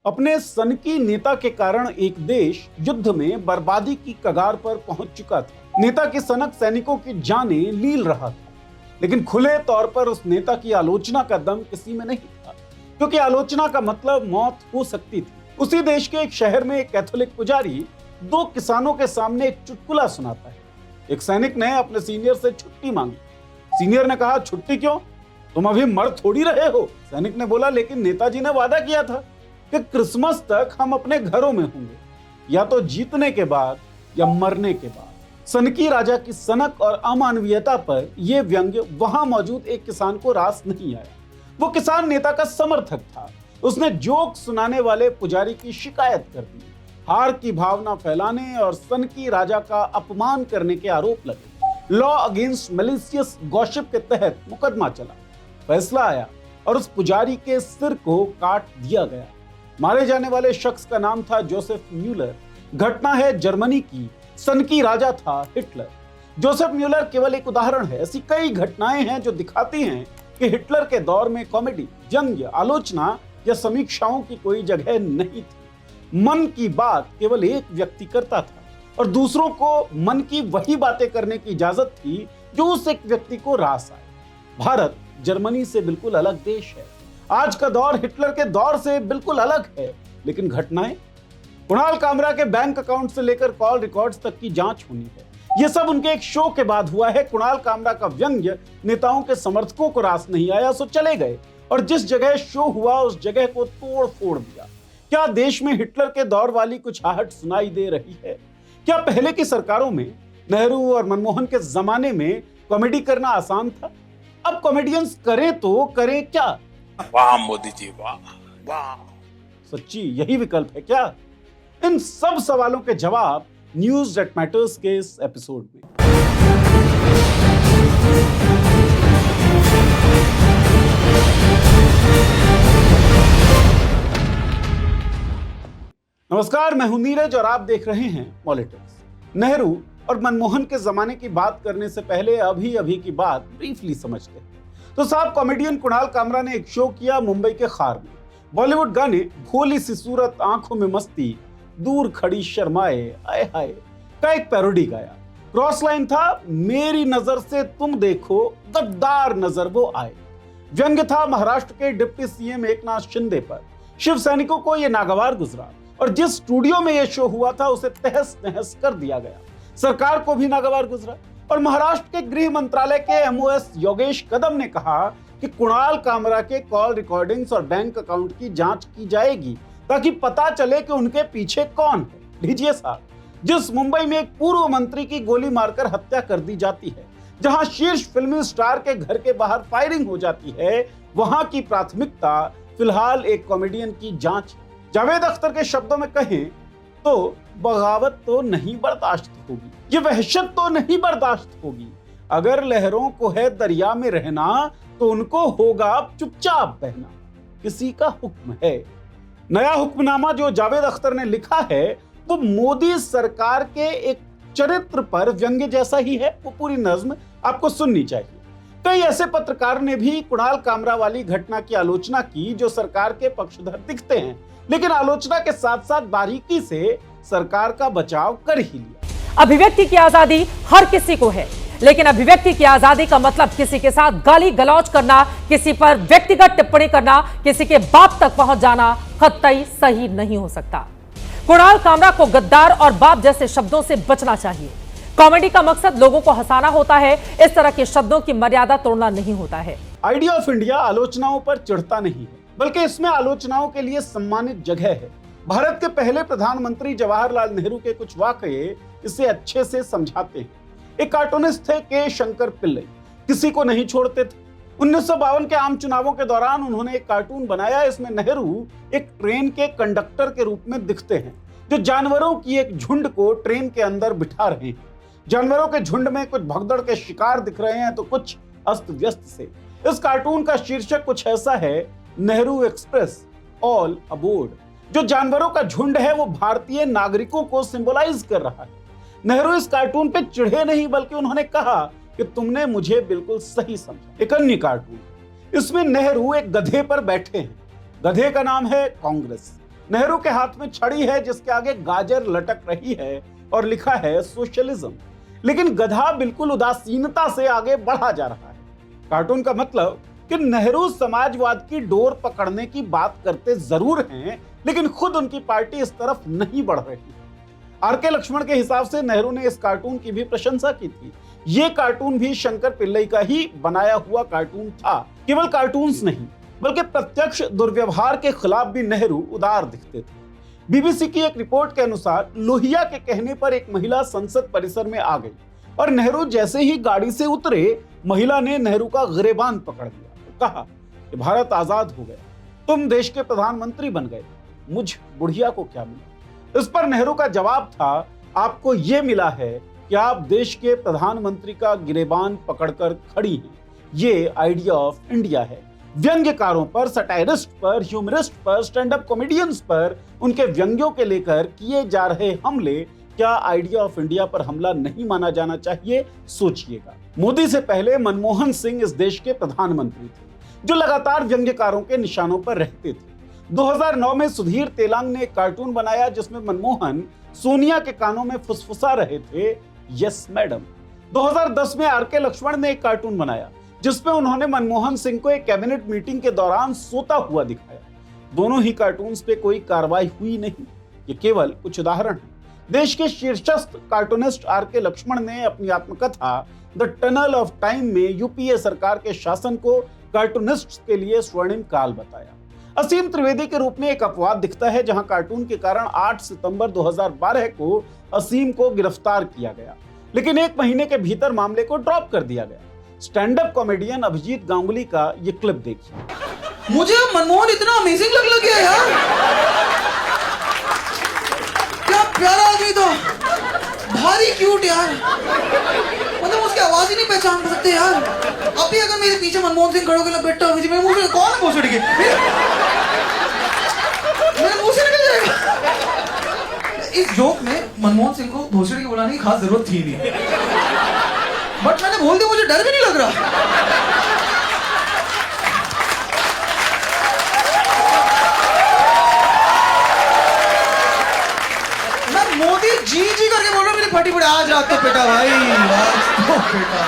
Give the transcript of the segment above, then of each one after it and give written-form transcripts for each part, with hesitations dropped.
अपने सनकी नेता के कारण एक देश युद्ध में बर्बादी की कगार पर पहुंच चुका था। नेता की सनक सैनिकों की जानें लील रहा था, लेकिन खुले तौर पर उस नेता की आलोचना का दम किसी में नहीं था, क्योंकि आलोचना का मतलब मौत हो सकती थी। उसी देश के एक शहर में एक कैथोलिक पुजारी दो किसानों के सामने एक चुटकुला सुनाता है। एक सैनिक ने अपने सीनियर से छुट्टी मांगी। सीनियर ने कहा, छुट्टी क्यों? तुम अभी मर थोड़ी रहे हो। सैनिक ने बोला, लेकिन नेताजी ने वादा किया था कि क्रिसमस तक हम अपने घरों में होंगे, या तो जीतने के बाद या मरने के बाद। सनकी राजा की सनक और अमानवीयता पर यह व्यंग्य वहां मौजूद एक किसान को रास नहीं आया। वो किसान नेता का समर्थक था। उसने जोक सुनाने वाले पुजारी की शिकायत कर दी। हार की भावना फैलाने और सनकी राजा का अपमान करने के आरोप लगे। लॉ अगेंस्ट मैलिशियस गॉसिप के तहत मुकदमा चला। फैसला आया और उस पुजारी के सिर को काट दिया गया। मारे जाने वाले शख्स का नाम था जोसेफ म्यूलर। घटना है जर्मनी की। सनकी राजा था हिटलर। जोसेफ म्यूलर केवल एक उदाहरण है। ऐसी कई घटनाएं हैं जो दिखाती हैं कि हिटलर के दौर में कॉमेडी, व्यंग्य, आलोचना या समीक्षाओं की कोई जगह नहीं थी। मन की बात केवल एक व्यक्ति करता था और दूसरों को मन की वही बातें करने की इजाजत थी जो उस एक व्यक्ति को रास आए। भारत जर्मनी से बिल्कुल अलग देश है। आज का दौर हिटलर के दौर से बिल्कुल अलग है, लेकिन घटनाएं, कुणाल कामरा के बैंक अकाउंट से लेकर कॉल रिकॉर्ड्स तक की जांच होनी है। यह सब उनके एक शो के बाद हुआ है। कुणाल कामरा का व्यंग्य नेताओं के समर्थकों को रास नहीं आया, सो चले गए और जिस जगह शो हुआ उस जगह को तोड़ फोड़ दिया। क्या देश में हिटलर के दौर वाली कुछ आहट सुनाई दे रही है? क्या पहले की सरकारों में, नेहरू और मनमोहन के जमाने में कॉमेडी करना आसान था? अब कॉमेडियंस करें तो करें क्या? वाह मोदी जी, वाह वाह। सच्ची यही विकल्प है क्या? इन सब सवालों के जवाब न्यूज़ दैट मैटर्स के इस एपिसोड में। नमस्कार, मैं हूं नीरज और आप देख रहे हैं पॉलिटिक्स। नेहरू और मनमोहन के जमाने की बात करने से पहले अभी की बात ब्रीफली समझते हैं। तो साहब, कॉमेडियन कुणाल कामरा ने एक शो किया मुंबई के खार में। बॉलीवुड गाने भोली सी सूरत, आंखों में मस्ती, दूर खड़ी शर्माए, आए हाय का एक पैरोडी गाया। क्रॉस लाइन था, मेरी नजर से तुम देखो, गद्दार नजर वो आए। व्यंग्य था महाराष्ट्र के डिप्टी सीएम एकनाथ शिंदे पर। शिव सैनिकों को यह नागवार गुजरा और जिस स्टूडियो में यह शो हुआ था उसे तहस नहस कर दिया गया। सरकार को भी नागवार गुजरा और महाराष्ट्र के गृह मंत्रालय के एमओएस योगेश कदम ने कहा कि कुणाल कामरा के कॉल रिकॉर्डिंग्स और बैंक अकाउंट की जांच की जाएगी ताकि पता चले कि उनके पीछे कौन है। लीजिए साहब, जिस मुंबई में एक पूर्व मंत्री की गोली मारकर हत्या कर दी जाती है, जहां शीर्ष फिल्मी स्टार के घर के बाहर फायरिंग हो जाती है, वहां की प्राथमिकता फिलहाल एक कॉमेडियन की जांच। जावेद अख्तर के शब्दों में कहें तो बगावत तो नहीं बर्दाश्त होगी, ये वहशत तो नहीं बर्दाश्त होगी। अगर लहरों को है दरिया में रहना तो उनको होगा चुपचाप बहना। किसी का हुक्म है। नया हुक्मनामा जो जावेद अख्तर ने लिखा है वो मोदी सरकार के एक चरित्र पर व्यंग्य जैसा ही है। वो पूरी नज्म आपको सुननी चाहिए। कई ऐसे पत्रकार ने भी कुणाल कामरा वाली घटना की आलोचना की जो सरकार के पक्षधर दिखते हैं, लेकिन आलोचना के साथ साथ बारीकी से सरकार का बचाव कर ही लिया। अभिव्यक्ति की आजादी हर किसी को है, लेकिन अभिव्यक्ति की आजादी का मतलब किसी के साथ गाली गलौज करना, किसी पर व्यक्तिगत टिप्पणी करना, किसी के बाप तक पहुंच जाना कतई सही नहीं हो सकता। कुणाल कामरा को गद्दार और बाप जैसे शब्दों से बचना चाहिए। कॉमेडी का मकसद लोगों को हंसाना होता है, इस तरह के शब्दों की मर्यादा तोड़ना नहीं होता है। आइडिया ऑफ इंडिया आलोचनाओं पर चिढ़ता नहीं है, बल्कि इसमें आलोचनाओं के लिए सम्मानित जगह है। भारत के पहले प्रधानमंत्री जवाहरलाल नेहरू के कुछ वाकये इसे अच्छे से समझाते हैं। एक कार्टूनिस्ट थे के शंकर पिल्लई, किसी को नहीं छोड़ते थे। 1952 के आम चुनावों के दौरान उन्होंने एक कार्टून बनाया। इसमें नेहरू एक ट्रेन के कंडक्टर के रूप में दिखते हैं जो जानवरों की एक झुंड को ट्रेन के अंदर बिठा रहे हैं। जानवरों के झुंड में कुछ भगदड़ के शिकार दिख रहे हैं तो कुछ अस्त व्यस्त से। इस कार्टून का शीर्षक कुछ ऐसा है, नेहरू एक्सप्रेस ऑल अबोर्ड। जो जानवरों का झुंड है वो भारतीय नागरिकों को सिंबलाइज कर रहा है। नेहरू इस कार्टून पे चिढ़े नहीं, बल्कि उन्होंने कहा कि तुमने मुझे बिल्कुल सही समझा। एक अन्य कार्टून, इसमें नेहरू एक गधे पर बैठे हैं। गधे का नाम है कांग्रेस। नेहरू के हाथ में छड़ी है जिसके आगे गाजर लटक रही है और लिखा है सोशलिज्म। लेकिन गधा बिल्कुल उदासीनता से आगे बढ़ा जा रहा है। कार्टून का मतलब कि नेहरू समाजवाद की डोर पकड़ने की बात करते जरूर हैं, लेकिन खुद उनकी पार्टी इस तरफ नहीं बढ़ रही। आर.के. लक्ष्मण के हिसाब से नेहरू ने इस कार्टून की भी प्रशंसा की थी। ये कार्टून भी शंकर पिल्लई का ही बनाया हुआ कार्टून था। केवल कार्टून्स नहीं बल्कि प्रत्यक्ष दुर्व्यवहार के खिलाफ भी नेहरू उदार दिखते थे। बीबीसी की एक रिपोर्ट के अनुसार लोहिया के कहने पर एक महिला संसद परिसर में आ गई और नेहरू जैसे ही गाड़ी से उतरे, महिला ने नेहरू का गिरेबान पकड़ लिया और कहा कि भारत आजाद हो गया, तुम देश के प्रधानमंत्री बन गए, मुझ बुढ़िया को क्या मिला। इस पर नेहरू का जवाब था, आपको यह मिला है कि आप देश के प्रधानमंत्री का गिरेबान पकड़कर खड़ी हैं। ये आइडिया ऑफ इंडिया है। व्यंग्यकारों पर, सटायरिस्ट पर, ह्यूमरिस्ट पर, स्टैंड अप कॉमेडियंस पर उनके व्यंग्यों के लेकर किए जा रहे हमले क्या आइडिया ऑफ इंडिया पर हमला नहीं माना जाना चाहिए? सोचिएगा। मोदी से पहले मनमोहन सिंह इस देश के प्रधानमंत्री थे जो लगातार व्यंग्यकारों के निशानों पर रहते थे। 2009 में सुधीर तेलांग ने एक कार्टून बनाया जिसमें मनमोहन सोनिया के कानों में फुसफुसा रहे थे, यस मैडम। 2010 में आर.के. लक्ष्मण ने एक कार्टून बनाया जिसमें उन्होंने मनमोहन सिंह को एक कैबिनेट मीटिंग के दौरान सोता हुआ दिखाया। दोनों ही कार्टून्स पे कोई कार्रवाई हुई नहीं। ये केवल कुछ उदाहरण हैं। देश के शीर्षस्थ कार्टूनिस्ट आर.के. लक्ष्मण ने अपनी आत्मकथा द टनल ऑफ टाइम में यूपीए सरकार के शासन को कार्टूनिस्ट के लिए स्वर्णिम काल बताया। असीम त्रिवेदी के रूप में एक अपवाद दिखता है, जहां कार्टून के कारण 8 सितंबर 2012 को असीम को गिरफ्तार किया गया, लेकिन एक महीने के भीतर मामले को ड्रॉप कर दिया गया। Stand up comedian Abhijeet Ganguly का ये क्लिप देखिए। मुझे मनमोहन इतना अमेजिंग लग गया यार, क्या प्यारा आदमी था, भारी क्यूट यार, मतलब उसकी आवाज ही नहीं पहचान सकते यार। अभी अगर मेरे पीछे मनमोहन सिंह खड़े होकर बैठा होगी, मेरे मुंह से कौन भोसड़ के मेरे मुंह से निकल जाएगा। इस जोक में मनमोहन सिंह को भोसड़ी के बुलाने की खास जरूरत थी नहीं, बट मैंने बोल दिया, मुझे डर भी नहीं लग रहा। मैं मोदी जी जी करके बोल रहा हूं, मेरी फटी पड़े आज रात तो पेटा भाई, आज तो पेटा।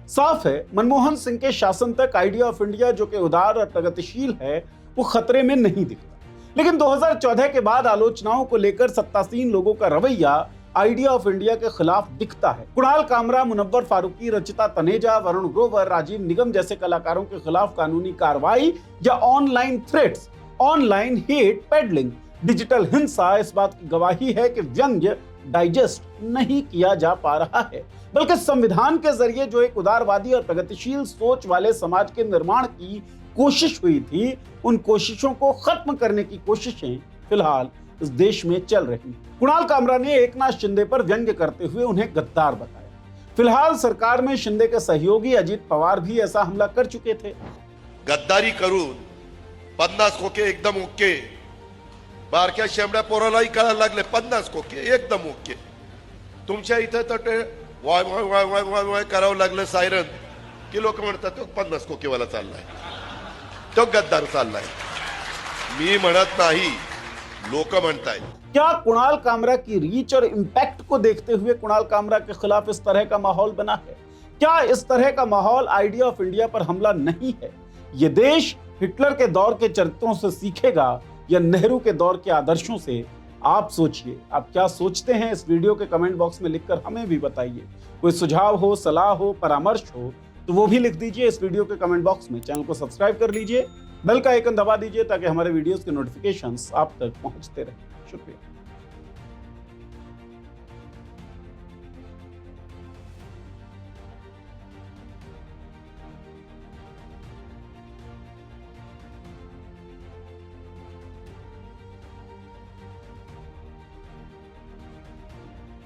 साफ है, मनमोहन सिंह के शासन तक आइडिया ऑफ इंडिया जो कि उदार और प्रगतिशील है, वो खतरे में नहीं दिखता। लेकिन 2014 के बाद आलोचनाओं को लेकर सत्तासीन लोगों का रवैया आइडिया ऑफ इंडिया के खिलाफ दिखता है। कुणाल कामरा, मुनव्वर फारूकी, रचिता तनेजा, वरुण ग्रोवर, राजीव निगम जैसे कलाकारों के खिलाफ कानूनी कार्रवाई या online threats, online hate pedalling, digital हिंसा इस बात की गवाही है कि व्यंग्य डाइजेस्ट नहीं किया जा पा रहा है, बल्कि संविधान के जरिए जो एक उदारवादी और प्रगतिशील सोच वाले समाज के निर्माण की कोशिश हुई थी, उन कोशिशों को खत्म करने की कोशिशें फिलहाल इस देश में चल रही हैं। कुणाल कामरा ने एकनाथ शिंदे पर व्यंग्य करते हुए उन्हें गद्दार बताया। फिलहाल सरकार में शिंदे के सहयोगी अजित पवार भी ऐसा हमला कर चुके थे। गद्दारी करून 50 खोके एकदम ओके, बारक्या शेंबड्या पोरालाही कळायला लागले 50 खोके एकदम ओके। तुमच्या इथं तर ते वाय वाय वाय वाय वाय वाय करावं लागलं सायरन की लोक म्हणतात तो 50 खोकेवाला चाललाय, तो गद्दार चाललाय। मी म्हणत नाही, लोक म्हणतायत। क्या कुणाल कामरा की रीच और इंपैक्ट को देखते हुए कुणाल कामरा के खिलाफ इस तरह का माहौल बना है? क्या इस तरह का माहौल आइडिया ऑफ इंडिया पर हमला नहीं है? ये देश हिटलर के दौर के चरित्रों से सीखेगा या नेहरू के दौर के आदर्शों से? आप सोचिए, आप क्या सोचते हैं? इस वीडियो के कमेंट बॉक्स में लिखकर हमें भी बताइए। कोई सुझाव हो, सलाह हो, परामर्श हो तो वो भी लिख दीजिए इस वीडियो के कमेंट बॉक्स में। चैनल को सब्सक्राइब कर लीजिए, बेल का आइकन दबा दीजिए ताकि हमारे वीडियोस के नोटिफिकेशंस आप तक पहुंचते रहें। शुक्रिया।